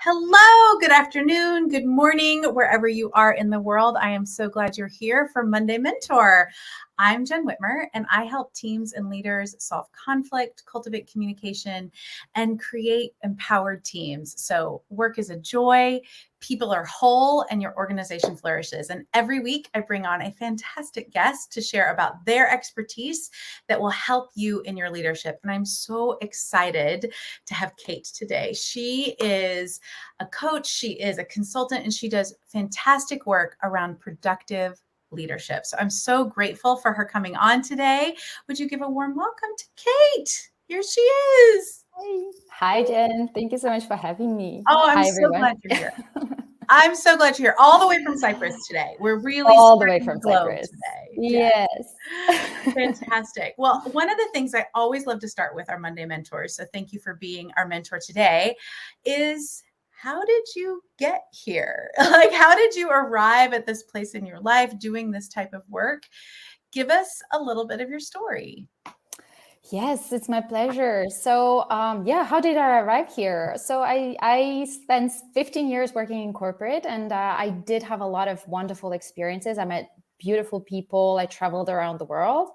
Hello, good afternoon, good morning, wherever you are in the world. I am so glad you're here for Monday Mentor. I'm Jen Whitmer, and I help teams and leaders solve conflict, cultivate communication, and create empowered teams. So work is a joy, people are whole, and your organization flourishes. And every week I bring on a fantastic guest to share about their expertise that will help you in your leadership. And I'm so excited to have Kate today. She is a coach, she is a consultant, and she does fantastic work around productive leadership. So I'm so grateful for her coming on today. Would you give a warm welcome to Kate? Here she is. Hi, Jen. Thank you so much for having me. Oh, I'm Hi, so everyone. glad you're here. I'm so glad you're here, all the way from Cyprus today. We're really All the way spreading from the globe Cyprus. today. Yes. Fantastic. Well, one of the things I always love to start with our Monday mentors, so thank you for being our mentor today, is how did you get here? Like, how did you arrive at this place in your life doing this type of work? Give us a little bit of your story. Yes, it's my pleasure. So, how did I arrive here? So I spent 15 years working in corporate, and I did have a lot of wonderful experiences. I met beautiful people. I traveled around the world,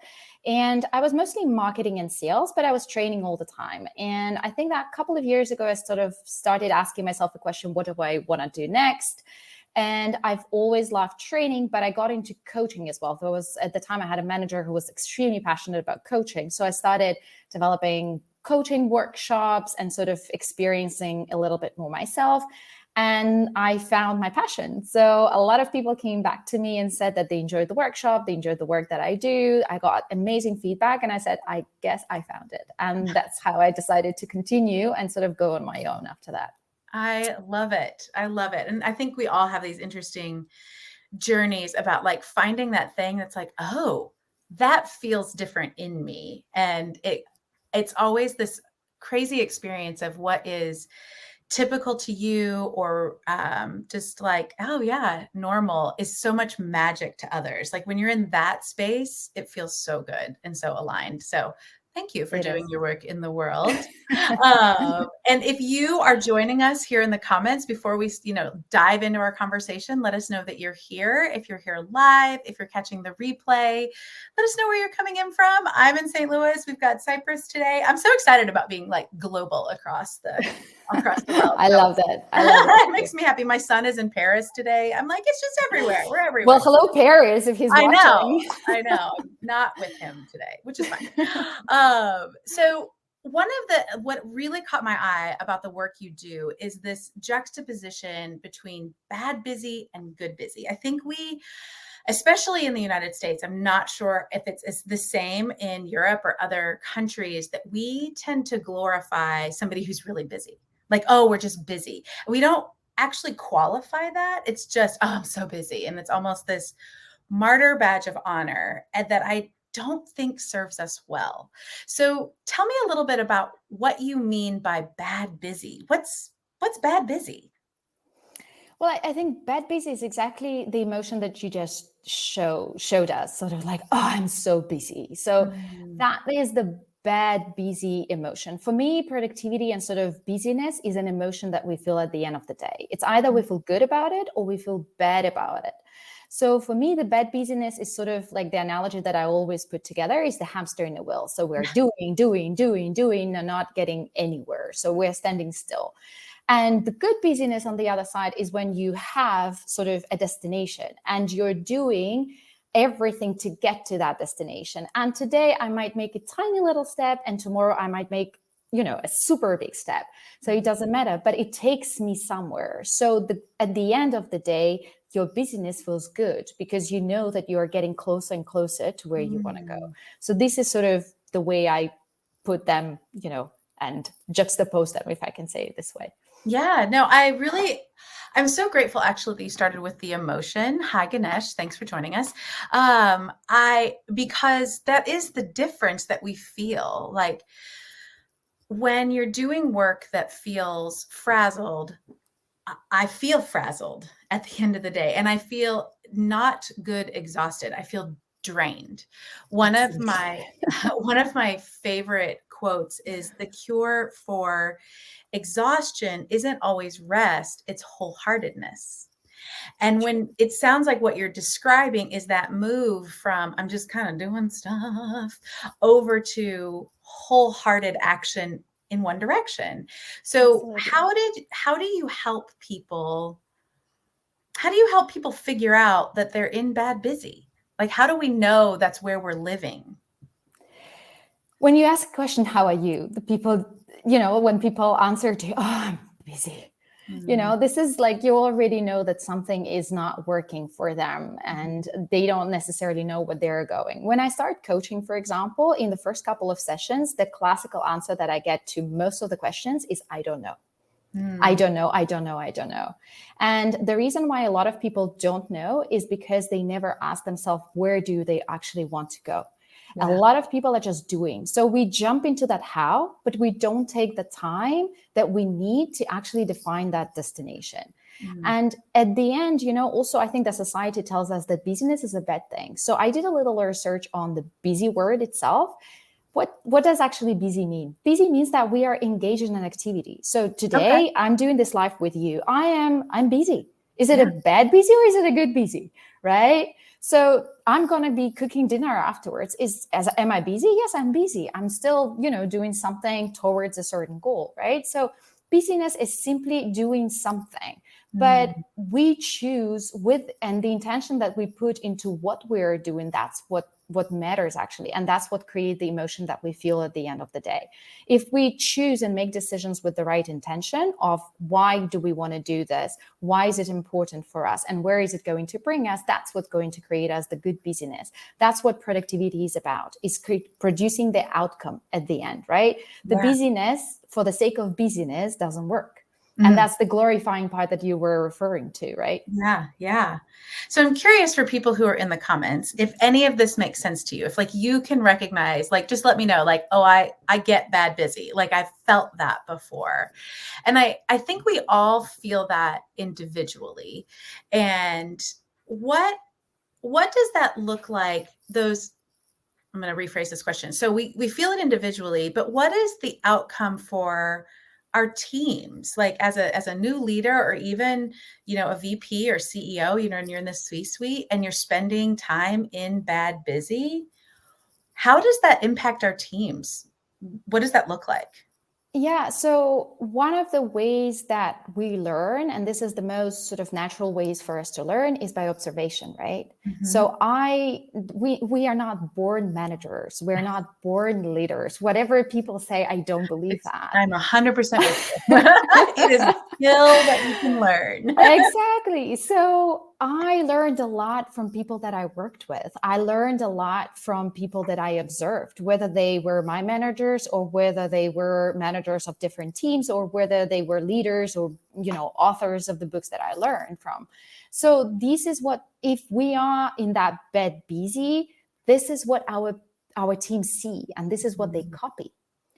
and I was mostly marketing and sales, but I was training all the time. And I think that a couple of years ago, I sort of started asking myself the question, what do I want to do next? And I've always loved training, but I got into coaching as well. There was, at the time, I had a manager who was extremely passionate about coaching. So I started developing coaching workshops and sort of experiencing a little bit more myself. And I found my passion. So a lot of people came back to me and said that they enjoyed the workshop, they enjoyed the work that I do. I got amazing feedback, and I said, I guess I found it. And that's how I decided to continue and sort of go on my own after that. I love it. I love it. And I think we all have these interesting journeys about like finding that thing that's like, oh, that feels different in me. And it's always this crazy experience of what is typical to you or just like, oh yeah, normal is so much magic to others. Like when you're in that space, it feels so good and so aligned. So thank you for doing your work in the world. And if you are joining us here in the comments before we, dive into our conversation, let us know that you're here. If you're here live, if you're catching the replay, let us know where you're coming in from. I'm in St. Louis. We've got Cyprus today. I'm so excited about being like global across the world. I love that. I love it. It makes me happy. My son is in Paris today. I'm like, it's just everywhere. We're everywhere. Well, hello, Paris, if he's watching. I know. Not with him today, which is fine. So what really caught my eye about the work you do is this juxtaposition between bad busy and good busy. I think especially in the United States, I'm not sure if it's the same in Europe or other countries, that we tend to glorify somebody who's really busy. Like, oh, we're just busy. We don't actually qualify that. It's just, oh, I'm so busy. And it's almost this martyr badge of honor that I don't think serves us well. So tell me a little bit about what you mean by bad busy. What's bad busy? Well, I think bad busy is exactly the emotion that you just showed us, sort of like, oh, I'm so busy. So that is the bad busy emotion. For me, productivity and sort of busyness is an emotion that we feel at the end of the day. It's either we feel good about it or we feel bad about it. So for me, the bad busyness is sort of like the analogy that I always put together is the hamster in the wheel. So we're doing, and not getting anywhere. So we're standing still. And the good busyness on the other side is when you have sort of a destination and you're doing everything to get to that destination. And today I might make a tiny little step, and tomorrow I might make, a super big step. So it doesn't matter, but it takes me somewhere. So at the end of the day, your busyness feels good because you know that you are getting closer and closer to where you want to go. So this is sort of the way I put them, and juxtapose them, if I can say it this way. Yeah, no, I'm so grateful actually that you started with the emotion. Hi, Ganesh. Thanks for joining us. Because that is the difference that we feel like when you're doing work that feels frazzled. I feel frazzled at the end of the day, and I feel not good exhausted. I feel drained. One of my favorite quotes is the cure for exhaustion isn't always rest, it's wholeheartedness. And when it sounds like what you're describing is that move from I'm just kind of doing stuff over to wholehearted action in one direction. So Absolutely. how do you help people? How do you help people figure out that they're in bad busy? Like, how do we know that's where we're living? When you ask a question, how are you? The people, when people answer to, oh, I'm busy. Mm. This is like you already know that something is not working for them and they don't necessarily know what they're going. When I start coaching, for example, in the first couple of sessions, the classical answer that I get to most of the questions is, I don't know. I don't know. I don't know. I don't know. And the reason why a lot of people don't know is because they never ask themselves, where do they actually want to go? Yeah. A lot of people are just doing. So we jump into that how, but we don't take the time that we need to actually define that destination. And at the end, also, I think that society tells us that busyness is a bad thing. So I did a little research on the busy word itself. What does actually busy mean? Busy means that we are engaged in an activity. So today I'm doing this live with you. I'm busy. Is it a bad busy or is it a good busy? Right? So I'm going to be cooking dinner afterwards. Am I busy? Yes, I'm busy. I'm still, doing something towards a certain goal, right? So busyness is simply doing something, but we choose and the intention that we put into what we're doing, that's what matters actually. And that's what creates the emotion that we feel at the end of the day. If we choose and make decisions with the right intention of why do we want to do this? Why is it important for us? And where is it going to bring us? That's what's going to create us the good busyness. That's what productivity is about, is producing the outcome at the end, right? The busyness for the sake of busyness doesn't work. And that's the glorifying part that you were referring to, right? Yeah, yeah. So I'm curious for people who are in the comments, if any of this makes sense to you, if like you can recognize, like, just let me know, like, oh, I get bad busy. Like I've felt that before. And I think we all feel that individually. And what does that look like? I'm going to rephrase this question. So we feel it individually, but what is the outcome for our teams? Like as a new leader, or even, a VP or CEO, and you're in the C-suite and you're spending time in bad busy. How does that impact our teams? What does that look like? Yeah. So one of the ways that we learn, and this is the most sort of natural ways for us to learn, is by observation, right? So we are not born managers. We're not born leaders. Whatever people say, I don't believe that. I'm 100% with you. It is a skill that you can learn. Exactly. So I learned a lot from people that I worked with. I learned a lot from people that I observed, whether they were my managers or whether they were managers of different teams or whether they were leaders or, authors of the books that I learned from. So this is what, if we are in that bed busy, this is what our teams see, and this is what they copy,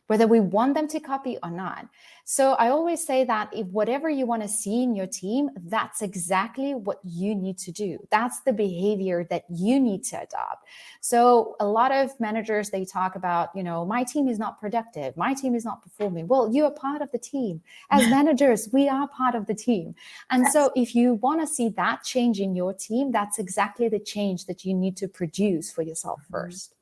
whether we want them to copy or not. So I always say that if whatever you want to see in your team, that's exactly what you need to do. That's the behavior that you need to adopt. So a lot of managers, they talk about, my team is not productive. My team is not performing. Well, you are part of the team. As managers, we are part of the team. And so if you want to see that change in your team, that's exactly the change that you need to produce for yourself first.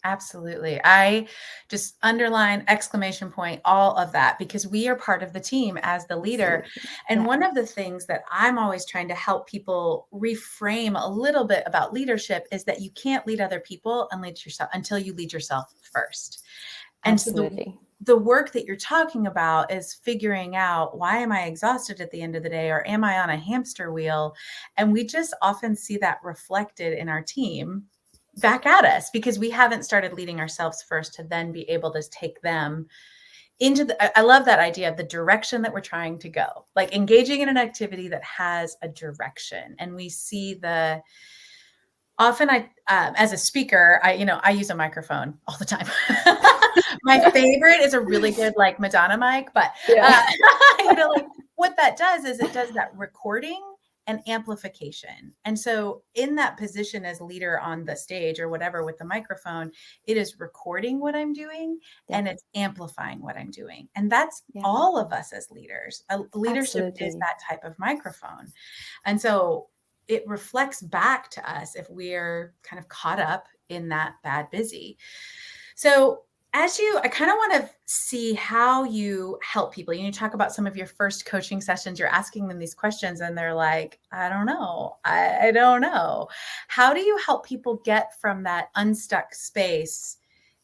Absolutely. I just underline, exclamation point, all of that, because we are part of the team as the leader. Absolutely. And Yeah. one of the things that I'm always trying to help people reframe a little bit about leadership is that you can't lead other people and lead yourself until you lead yourself first. And so Absolutely. the work that you're talking about is figuring out, why am I exhausted at the end of the day, or am I on a hamster wheel? And we just often see that reflected in our team back at us because we haven't started leading ourselves first to then be able to take them into I love that idea of the direction that we're trying to go, like engaging in an activity that has a direction. And we see often as a speaker, I use a microphone all the time. My favorite is a really good like Madonna mic, but like what that does is it does that recording and amplification. And so in that position as leader on the stage or whatever with the microphone, it is recording what I'm doing and it's amplifying what I'm doing. And that's all of us as leaders. Leadership is that type of microphone. And so it reflects back to us if we're kind of caught up in that bad busy. So I kind of want to see how you help people. You talk about some of your first coaching sessions, you're asking them these questions and they're like, I don't know. I don't know. How do you help people get from that unstuck space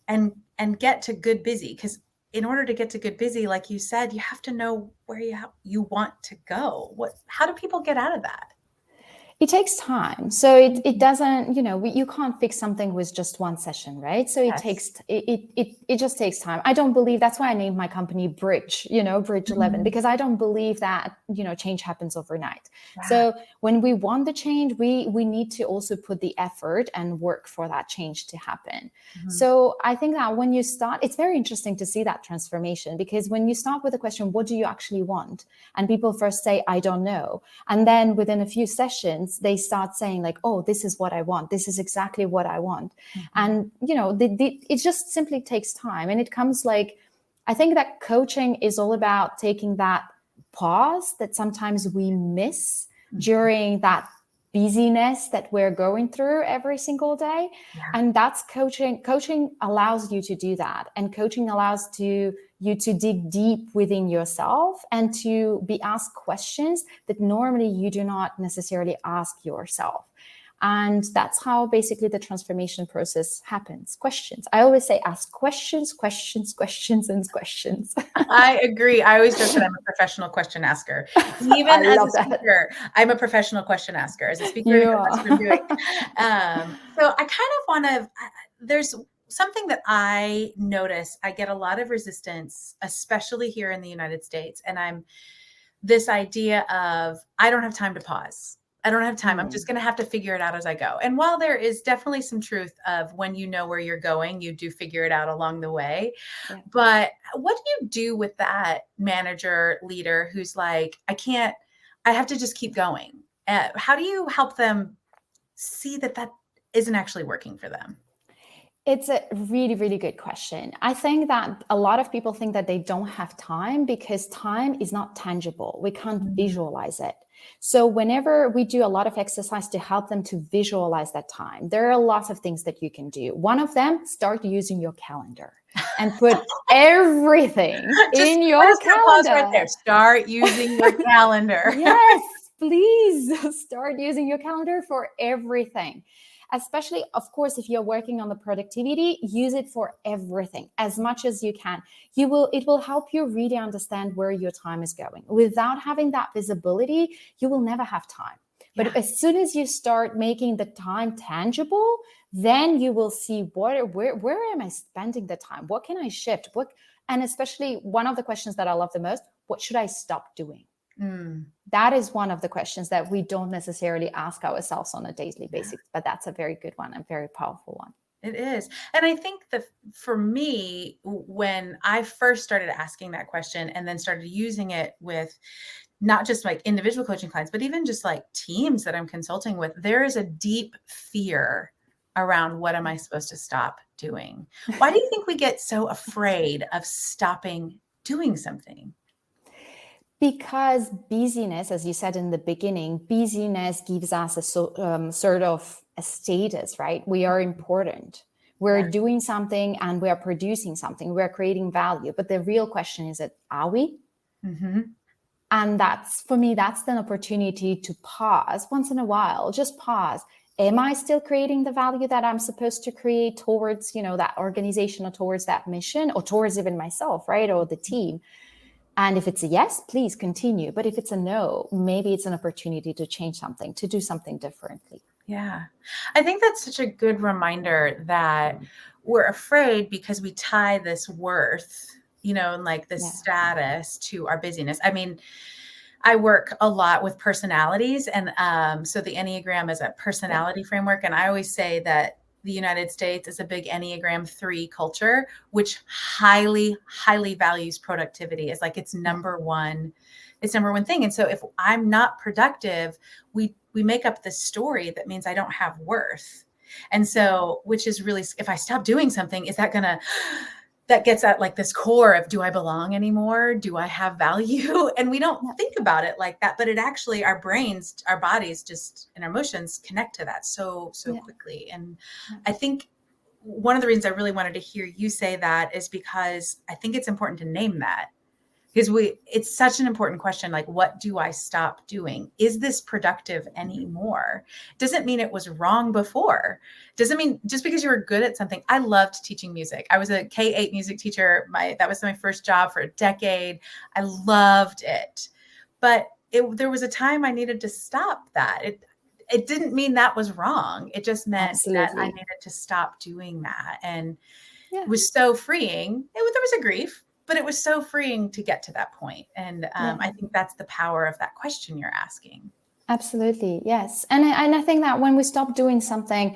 and get to good busy? Because in order to get to good busy, like you said, you have to know where you want to go. How do people get out of that? It takes time. So it doesn't, you can't fix something with just one session, right? So it just takes time. I don't believe, that's why I named my company Bridge, Bridge 11, because I don't believe that, change happens overnight. Yeah. So when we want the change, we need to also put the effort and work for that change to happen. So I think that when you start, it's very interesting to see that transformation, because when you start with the question, what do you actually want? And people first say, I don't know. And then within a few sessions, they start saying like, oh, this is what I want. This is exactly what I want. And, it just simply takes time. And it comes like, I think that coaching is all about taking that pause that sometimes we miss during that busyness that we're going through every single day. Yeah. And that's coaching. Coaching allows you to do that. And coaching allows you to dig deep within yourself and to be asked questions that normally you do not necessarily ask yourself. And that's how basically the transformation process happens. Questions. I always say ask questions, questions, questions, and questions. I agree. I always joke that I'm a professional question asker. Even as a speaker, I'm a professional question asker. As a speaker, that's what I'm doing. So I kind of want to, there's something that I notice. I get a lot of resistance, especially here in the United States. And this idea of, I don't have time to pause. I don't have time. I'm just going to have to figure it out as I go. And while there is definitely some truth of when you know where you're going, you do figure it out along the way. Yeah. But what do you do with that manager, leader who's like, I have to just keep going? How do you help them see that isn't actually working for them? It's a really, really good question. I think that a lot of people think that they don't have time because time is not tangible. We can't visualize it. So whenever we do a lot of exercise to help them to visualize that time, there are lots of things that you can do. One of them, start using your calendar and put everything in your calendar. Pause right there. Start using your calendar. Yes, please start using your calendar for everything. Especially, of course, if you're working on the productivity, use it for everything as much as you can. It will help you really understand where your time is going. Without having that visibility, you will never have time. But as soon as you start making the time tangible, then you will see where am I spending the time? What can I shift? And especially one of the questions that I love the most, what should I stop doing? That is one of the questions that we don't necessarily ask ourselves on a daily basis, but that's a very good one, a very powerful one. It is. And I think that for me, when I first started asking that question and then started using it with not just like individual coaching clients, but even just like teams that I'm consulting with, there is a deep fear around what am I supposed to stop doing? Why do you think we get so afraid of stopping doing something? Because busyness, as you said in the beginning, busyness gives us a sort of a status, right? We are important. We're doing something and we are producing something. We're creating value. But the real question is that, are we? And for me, that's an opportunity to pause once in a while. Just pause. Am I still creating the value that I'm supposed to create towards, that organization or towards that mission or towards even myself, right? Or the team? And if it's a yes, please continue. But if it's a no, maybe it's an opportunity to change something, to do something differently. Yeah. I think that's such a good reminder that we're afraid because we tie this worth, and like this status to our busyness. I mean, I work a lot with personalities. And so the Enneagram is a personality framework. And I always say that the United States is a big Enneagram 3 culture, which highly, highly values productivity. It's like its number one It's number one thing. And so if I'm not productive, we make up this story that means I don't have worth. And so, which is really, if I stop doing something, is that gonna, that gets at like this core of, do I belong anymore? Do I have value? And we don't think about it like that, but it actually, our brains, our bodies just, and our emotions connect to that so quickly. And I think one of the reasons I really wanted to hear you say that is because I think it's important to name that, because it's such an important question. Like, what do I stop doing? Is this productive anymore? Doesn't mean it was wrong before. Doesn't mean just because you were good at something. I loved teaching music. I was a K-8 music teacher. That was my first job for a decade. I loved it. But there was a time I needed to stop that. It didn't mean that was wrong. It just meant that I needed to stop doing that. And it was so freeing. There was a grief, but it was so freeing to get to that point. And I think that's the power of that question you're asking. Absolutely. Yes. And I think that when we stop doing something,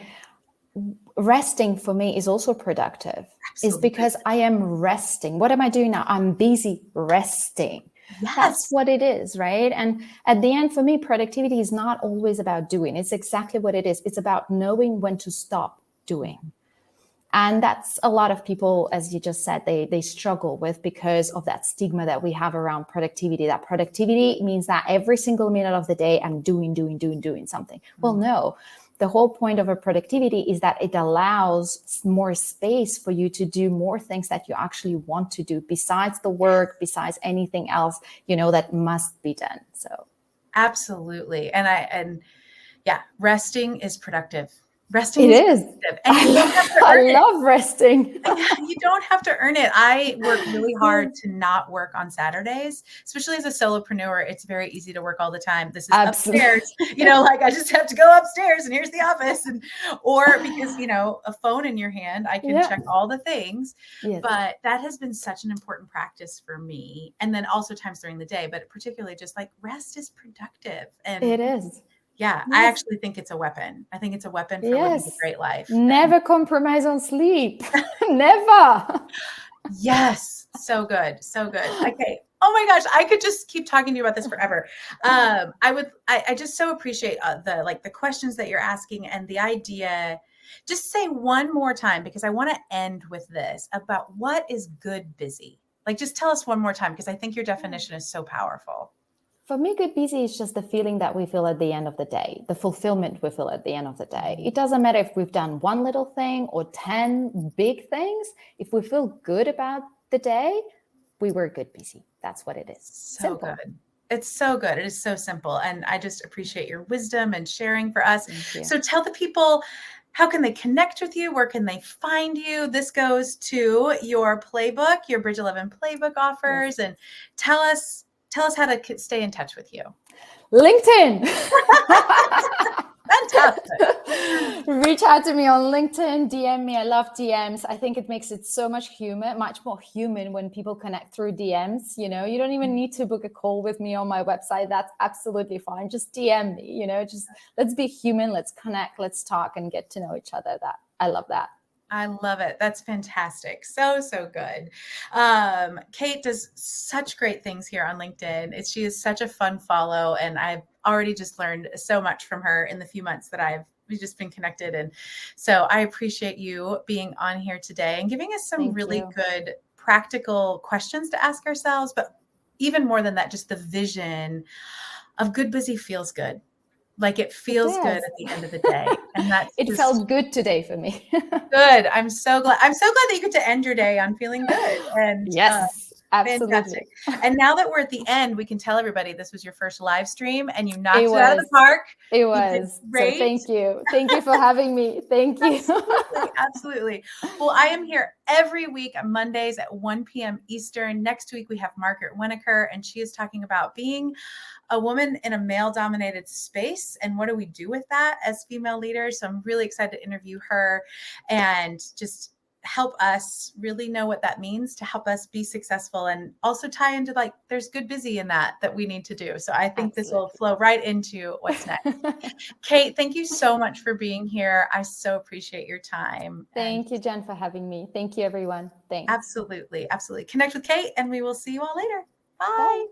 resting for me is also productive. Absolutely. It's because I am resting. What am I doing now? I'm busy resting. Yes. That's what it is, right? And at the end, for me, productivity is not always about doing. It's exactly what it is. It's about knowing when to stop doing. And that's a lot of people, as you just said, they struggle with because of that stigma that we have around productivity. That productivity means that every single minute of the day, I'm doing something. Well, no. The whole point of a productivity is that it allows more space for you to do more things that you actually want to do besides the work, besides anything else, that must be done. So absolutely. And resting is productive. Resting is. And I love resting. You don't have to earn it. I work really hard to not work on Saturdays, especially as a solopreneur. It's very easy to work all the time. This is upstairs, like I just have to go upstairs and here's the office, or because, a phone in your hand, I can check all the things. Yes. But that has been such an important practice for me. And then also times during the day, but particularly just like rest is productive. And it is. Yeah, yes. I actually think it's a weapon. I think it's a weapon for living a great life. Never compromise on sleep. Never. Yes. So good. So good. Okay. Oh my gosh. I could just keep talking to you about this forever. I just so appreciate the questions that you're asking and the idea. Just say one more time, because I want to end with this about what is good busy. Like, just tell us one more time, because I think your definition is so powerful. For me, good busy is just the feeling that we feel at the end of the day, the fulfillment we feel at the end of the day. It doesn't matter if we've done one little thing or 10 big things. If we feel good about the day, we were good busy. That's what it is. So simple. Good. It's so good. It is so simple. And I just appreciate your wisdom and sharing for us. So tell the people, how can they connect with you? Where can they find you? This goes to your playbook, your Bridge 11 playbook offers. Yes. And tell us how to stay in touch with you. LinkedIn. Fantastic. Reach out to me on LinkedIn, DM me. I love DMs. I think it makes it so much more human when people connect through DMs. You don't even need to book a call with me on my website. That's absolutely fine. Just DM me, just let's be human. Let's connect, let's talk and get to know each other. I love that. I love it. That's fantastic. So good. Kate does such great things here on LinkedIn. She is such a fun follow, and I've already just learned so much from her in the few months that we've just been connected. And so I appreciate you being on here today and giving us some really good practical questions to ask ourselves. But even more than that, just the vision of good busy feels good. Like it feels good at the end of the day. And that's it felt good today for me. Good. I'm so glad that you get to end your day on feeling good. And yes, absolutely. Fantastic. And now that we're at the end, we can tell everybody this was your first live stream and you knocked it out of the park. It was. Great. So thank you. Thank you for having me. Thank you. Absolutely. Well, I am here every week on Mondays at 1 p.m. Eastern. Next week, we have Margaret Winokur, and she is talking about being a woman in a male-dominated space and what do we do with that as female leaders. So I'm really excited to interview her and just help us really know what that means to help us be successful, and also tie into there's good busy in that we need to do. So I think this will flow right into what's next. Kate, thank you so much for being here. I so appreciate your time. Thank you, Jen, for having me. Thank you, everyone. Thanks. Absolutely. Connect with Kate and we will see you all later. Bye. Bye.